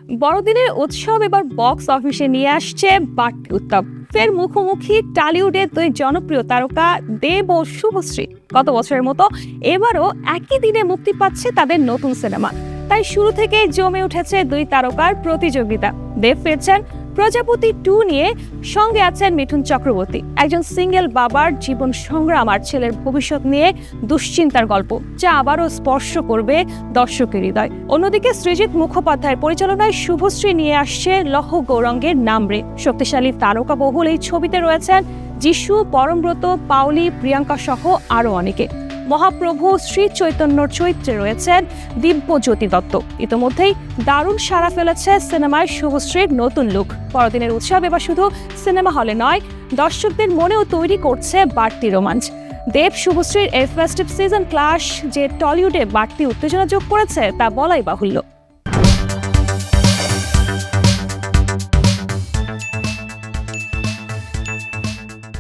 বড়দিনের উৎসব এবার বক্স অফিসে নিয়ে আসছে বাড়তি উত্তাপ। ফের মুখোমুখি টলিউডের দুই জনপ্রিয় তারকা দেব ও শুভশ্রী। গত বছরের মতো এবারও একই দিনে মুক্তি পাচ্ছে তাদের নতুন সিনেমা, তাই শুরু থেকেই জমে উঠেছে দুই তারকার প্রতিযোগিতা। দেব ফিরছেন প্রজাপতি 2 নিয়ে, সঙ্গে আছেন মিঠুন চক্রবর্তী, একজন সিঙ্গেল বাবার জীবন সংগ্রাম আর ছেলের ভবিষ্যৎ নিয়ে দুশ্চিন্তার গল্প, যা আবারও স্পর্শ করবে দর্শকের হৃদয়। অন্যদিকে সৃজিত মুখোপাধ্যায়ের পরিচালনায় শুভশ্রী নিয়ে আসছে লৌহ গৌরঙ্গের নামরে। শক্তিশালী তারকা বহুল এই ছবিতে রয়েছেন যিশু, পরমব্রত, পাওলি, প্রিয়াঙ্কা সহ আরও অনেকে। মহাপ্রভু শ্রী চৈতন্যর চরিত্রে রয়েছেন দিব্যজ্যোতি দত্ত। ইতোমধ্যেই দারুণ সাড়া ফেলেছে সিনেমায় শুভশ্রীর নতুন লুক। বড়দিনের উৎসব এবার শুধু সিনেমা হলে নয়, দর্শকদের মনেও তৈরি করছে বাড়তি রোমাঞ্চ। দেব শুভশ্রীর এই ফেস্টিভ সিজন ক্লাশ যে টলিউডে বাড়তি উত্তেজনা যোগ করেছে তা বলাই বাহুল্য।